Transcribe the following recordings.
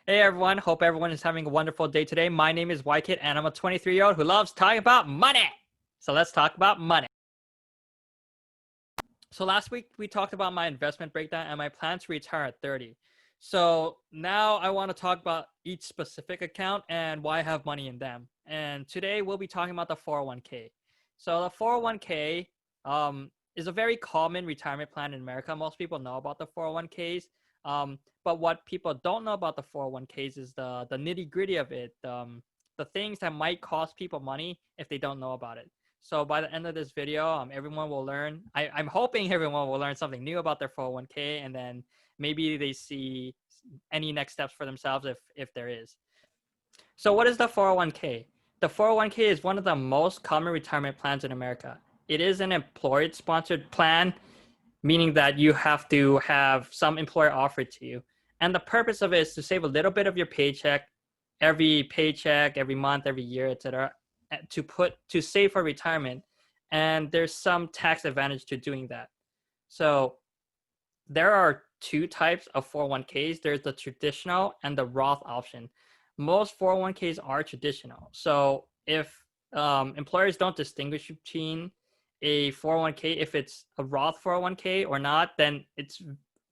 Hey everyone, hope everyone is having a wonderful day today. My name is YKid and I'm a 23-year-old who loves talking about money. So let's talk about money. So last week we talked about my investment breakdown and my plan to retire at 30. So now I want to talk about each specific account and why I have money in them. And today we'll be talking about the 401k. So the 401k is a very common retirement plan in America. Most people know about the 401ks. But what people don't know about the 401ks is the nitty gritty of it, the things that might cost people money if they don't know about it. So by the end of this video, everyone will learn. I'm hoping everyone will learn something new about their 401k, and then maybe they see any next steps for themselves if there is. So what is the 401k? The 401k is one of the most common retirement plans in America. It is an employer-sponsored plan, meaning that you have to have some employer offer it to you. And the purpose of it is to save a little bit of your paycheck, every month, every year, etc., to save for retirement. And there's some tax advantage to doing that. So there are two types of 401ks. There's the traditional and the Roth option. Most 401ks are traditional. So if employers don't distinguish between a 401k, if it's a Roth 401k or not, then it's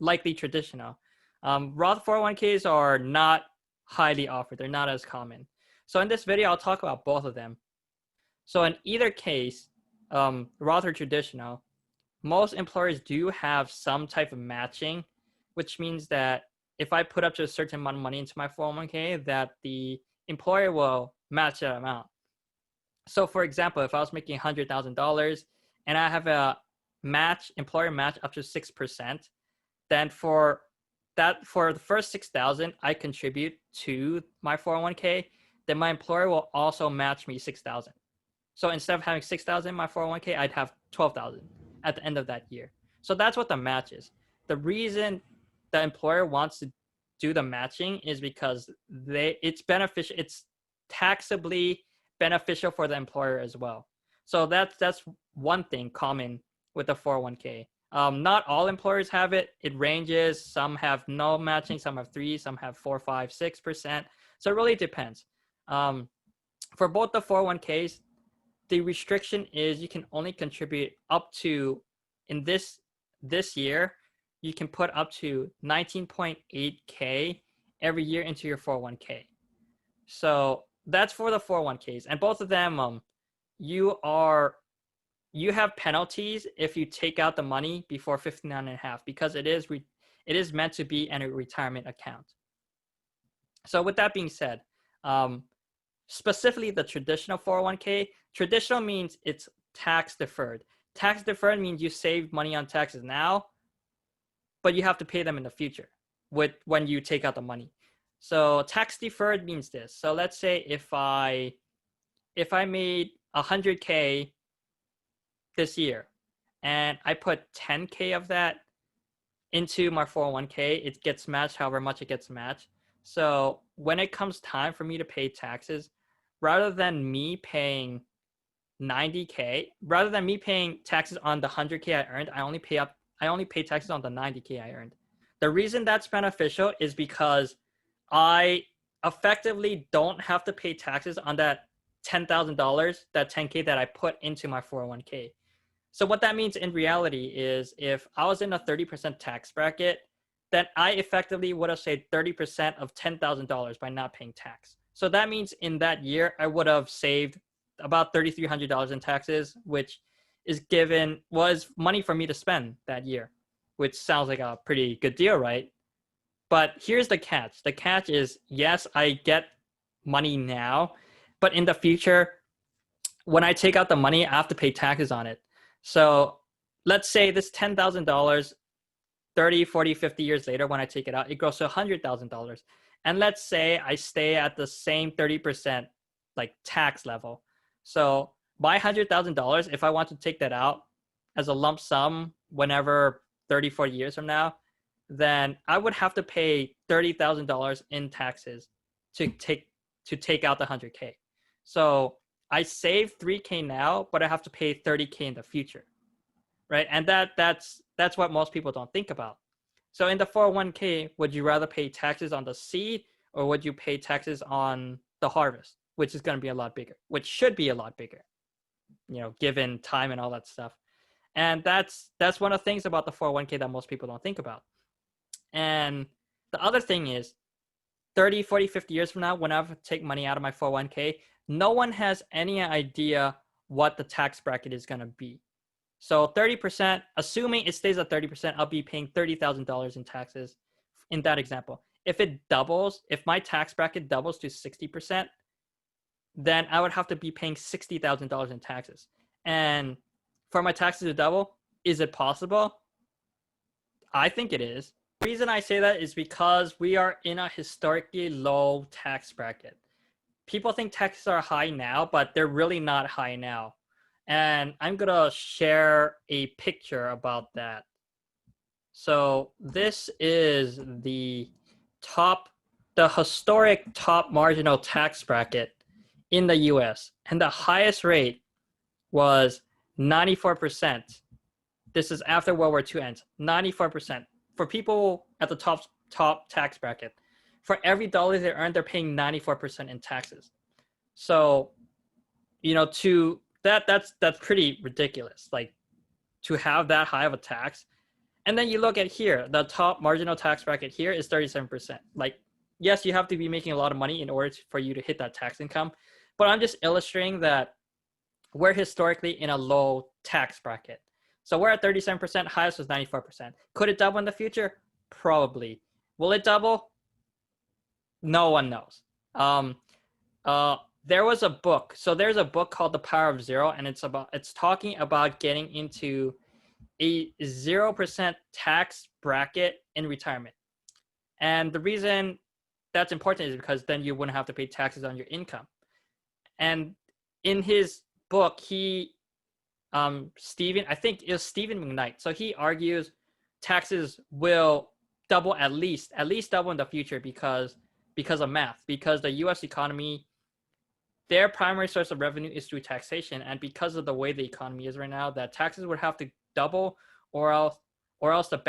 likely traditional. Roth 401ks are not highly offered. They're not as common. So in this video, I'll talk about both of them. So in either case, Roth or traditional, most employers do have some type of matching, which means that if I put up to a certain amount of money into my 401k, that the employer will match that amount. So for example, if I was making $100,000 and I have a employer match up to 6%, then for the first 6,000 I contribute to my 401k, then my employer will also match me 6,000. So instead of having 6,000 in my 401k, I'd have 12,000 at the end of that year. So that's what the match is. The reason the employer wants to do the matching is because it's beneficial. It's taxably beneficial for the employer as well. So that's one thing common with the 401k. Not all employers have it. It ranges. Some have no matching. Some have 3. Some have 4, 5, 6%. So it really depends. For both the 401ks, the restriction is you can only contribute up to, in this year, you can put up to 19.8K every year into your 401k. So that's for the 401ks. And both of them, you have penalties if you take out the money before 59 and a half, because it is meant to be a retirement account. So with that being said, specifically the traditional 401k, traditional means it's tax deferred. Tax deferred means you save money on taxes now, but you have to pay them in the future when you take out the money. So tax deferred means this. So let's say if I made 100K this year and I put 10K of that into my 401k, it gets matched however much it gets matched. So when it comes time for me to pay taxes, rather than me paying 90K, rather than me paying taxes on the 100K I earned, I only pay taxes on the 90K I earned. The reason that's beneficial is because I effectively don't have to pay taxes on that $10,000, that 10K that I put into my 401k. So what that means in reality is if I was in a 30% tax bracket, then I effectively would have saved 30% of $10,000 by not paying tax. So that means in that year, I would have saved about $3,300 in taxes, which was money for me to spend that year, which sounds like a pretty good deal, right? But here's the catch. The catch is, yes, I get money now, but in the future, when I take out the money, I have to pay taxes on it. So let's say this $10,000, 30, 40, 50 years later, when I take it out, it grows to $100,000. And let's say I stay at the same 30% like tax level. So my $100,000, if I want to take that out as a lump sum whenever 30, 40 years from now, then I would have to pay $30,000 in taxes to take out the 100K. So I save 3K now, but I have to pay 30K in the future, right? And that's what most people don't think about. So in the 401k, would you rather pay taxes on the seed or would you pay taxes on the harvest, which is going to be a lot bigger, which should be a lot bigger, given time and all that stuff. And that's one of the things about the 401k that most people don't think about. And the other thing is 30, 40, 50 years from now, when I take money out of my 401k, no one has any idea what the tax bracket is going to be. So 30%, assuming it stays at 30%, I'll be paying $30,000 in taxes in that example. If it doubles, if my tax bracket doubles to 60%, then I would have to be paying $60,000 in taxes. And for my taxes to double, is it possible? I think it is. The reason I say that is because we are in a historically low tax bracket. People think taxes are high now, but they're really not high now. And I'm going to share a picture about that. So this is the historic top marginal tax bracket in the US. And the highest rate was 94%. This is after World War II ends. 94%. For people at the top tax bracket. For every dollar they earn, they're paying 94% in taxes. So, that's pretty ridiculous. Like, to have that high of a tax. And then you look at here, the top marginal tax bracket here is 37%. Like, yes, you have to be making a lot of money in order for you to hit that tax income. But I'm just illustrating that we're historically in a low tax bracket. So we're at 37%, highest was 94%. Could it double in the future? Probably. Will it double? No one knows. There was a book. So there's a book called The Power of Zero, and it's talking about getting into a 0% tax bracket in retirement. And the reason that's important is because then you wouldn't have to pay taxes on your income. And in his book, I think it was Stephen McKnight. So he argues taxes will double at least double in the future because of math, because the US economy, their primary source of revenue is through taxation. And because of the way the economy is right now, that taxes would have to double or else the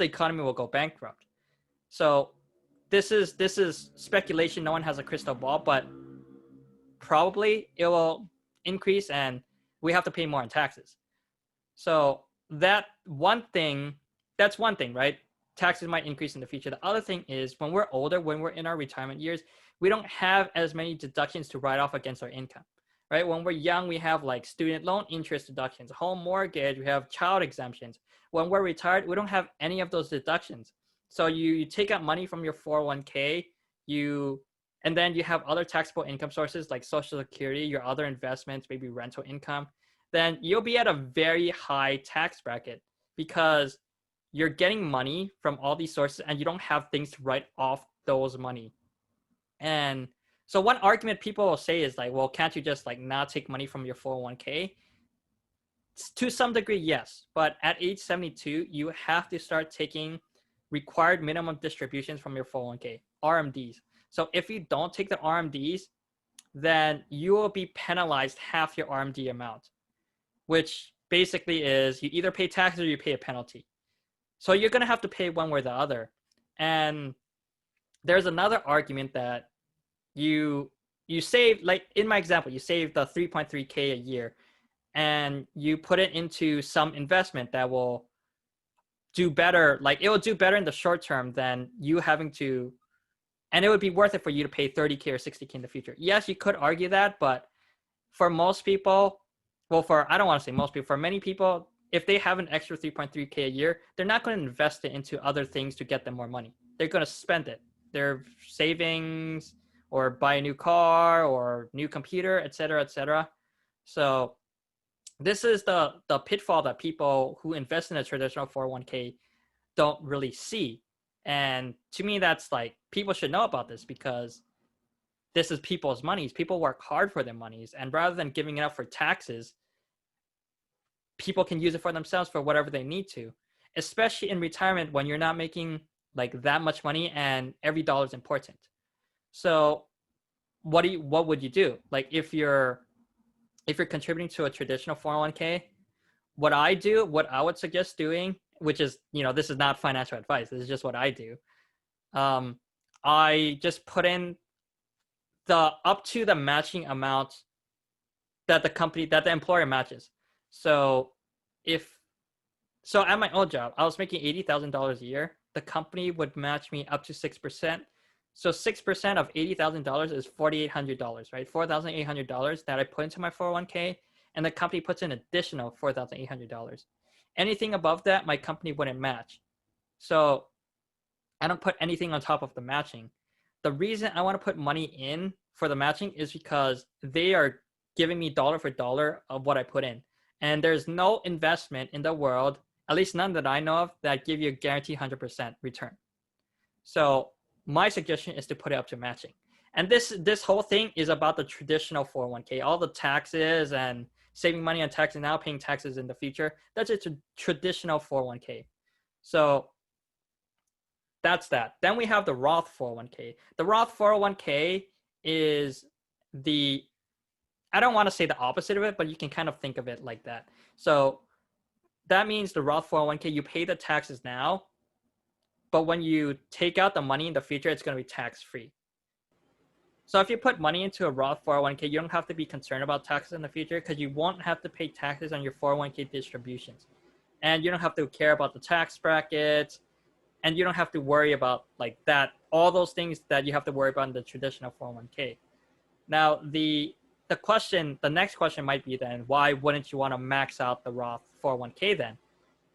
economy will go bankrupt. So this is speculation. No one has a crystal ball, but probably it will increase and we have to pay more in taxes. So that's one thing, right? Taxes might increase in the future. The other thing is when we're older, when we're in our retirement years, we don't have as many deductions to write off against our income, right? When we're young, we have like student loan interest deductions, home mortgage, we have child exemptions. When we're retired, we don't have any of those deductions. So you take out money from your 401k, and then you have other taxable income sources like Social Security, your other investments, maybe rental income, then you'll be at a very high tax bracket because you're getting money from all these sources and you don't have things to write off those money. And so one argument people will say is like, well, can't you just like not take money from your 401k? To some degree, yes. But at age 72, you have to start taking required minimum distributions from your 401k, RMDs. So if you don't take the RMDs, then you will be penalized half your RMD amount, which basically is you either pay taxes or you pay a penalty. So you're going to have to pay one way or the other. And there's another argument that you save, like in my example, you save the 3.3K a year and you put it into some investment that will do better. Like it will do better in the short term than you having to, and it would be worth it for you to pay 30K or 60K in the future. Yes, you could argue that, but for most people, I don't want to say most people, for many people, if they have an extra 3.3K a year, they're not going to invest it into other things to get them more money. They're going to spend it. Their savings or buy a new car or new computer, et cetera, et cetera. So this is the pitfall that people who invest in a traditional 401k don't really see. And to me, that's like, people should know about this because this is people's monies. People work hard for their monies. And rather than giving it up for taxes, people can use it for themselves for whatever they need to, especially in retirement when you're not making like that much money and every dollar is important. So what would you do? Like if you're contributing to a traditional 401k, what I would suggest doing, which is, this is not financial advice. This is just what I do. I just put in the up to the matching amount that the employer matches. So if so at my old job, I was making $80,000 a year. The company would match me up to 6%. So 6% of $80,000 is $4,800, right? $4,800 that I put into my 401k, and the company puts an additional $4,800. Anything above that, my company wouldn't match. So I don't put anything on top of the matching. The reason I want to put money in for the matching is because they are giving me dollar for dollar of what I put in. And there's no investment in the world, at least none that I know of, that give you a guaranteed 100% return. So my suggestion is to put it up to matching. And this whole thing is about the traditional 401k, all the taxes and saving money on taxes now, paying taxes in the future. That's a traditional 401k. So that's that. Then we have the Roth 401k. The Roth 401k is the, I don't want to say the opposite of it, but you can kind of think of it like that. So that means the Roth 401k, you pay the taxes now, but when you take out the money in the future, it's going to be tax free. So if you put money into a Roth 401k, you don't have to be concerned about taxes in the future because you won't have to pay taxes on your 401k distributions. And you don't have to care about the tax brackets, and you don't have to worry about like that, all those things that you have to worry about in the traditional 401k. Now, the next question might be then, why wouldn't you want to max out the Roth 401k then?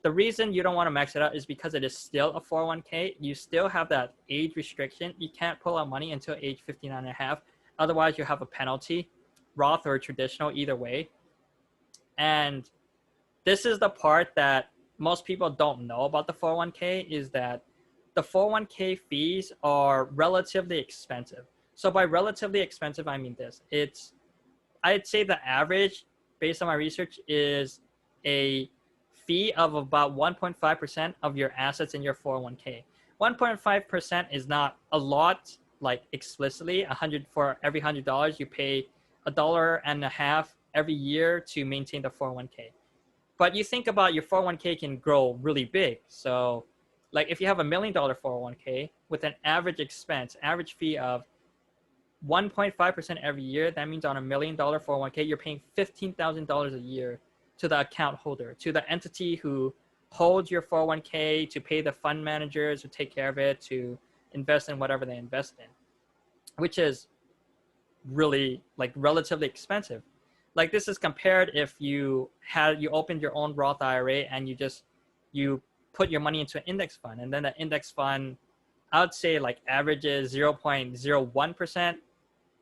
The reason you don't want to max it out is because it is still a 401k. You still have that age restriction. You can't pull out money until age 59 and a half. Otherwise, you have a penalty, Roth or traditional, either way. And this is the part that most people don't know about the 401k, is that the 401k fees are relatively expensive. So by relatively expensive, I mean this. I'd say the average, based on my research, is a fee of about 1.5% of your assets in your 401k. 1.5% is not a lot, like explicitly. For every $100, you pay $1.50 every year to maintain the 401k. But you think about your 401k can grow really big. So like if you have $1 million 401k with an average fee of 1.5% every year, that means on $1 million 401k, you're paying $15,000 a year to the account holder, to the entity who holds your 401k, to pay the fund managers who take care of it, to invest in whatever they invest in, which is really like relatively expensive. Like this is compared if you opened your own Roth IRA and you put your money into an index fund, and then the index fund, I would say like averages 0.01%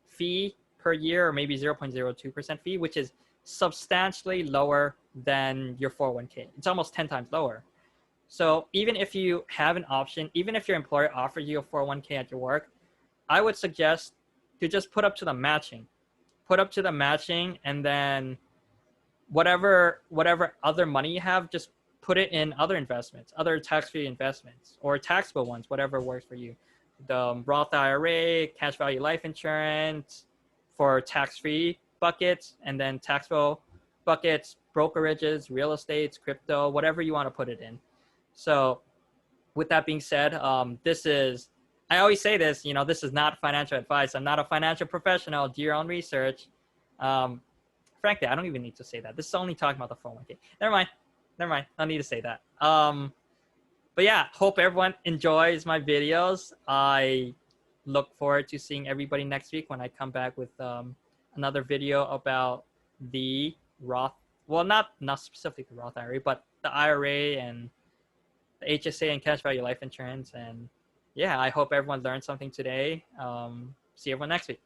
fee per year, or maybe 0.02% fee, which is substantially lower than your 401k. It's almost 10 times lower. So even if you have an option, even if your employer offers you a 401k at your work, I would suggest to just put up to the matching. And then whatever other money you have, just put it in other investments, other tax-free investments or taxable ones, whatever works for you. The Roth IRA, cash value life insurance for tax-free buckets, and then taxable buckets, brokerages, real estate, crypto, whatever you want to put it in. So with that being said, I always say this, this is not financial advice. I'm not a financial professional. Do your own research. Frankly, I don't even need to say that. This is only talking about the 401k. Never mind. I don't need to say that. But yeah, hope everyone enjoys my videos. I look forward to seeing everybody next week when I come back with another video about the Roth. Well, not specifically the Roth IRA, but the IRA and the HSA and cash value life insurance. And yeah, I hope everyone learned something today. See everyone next week.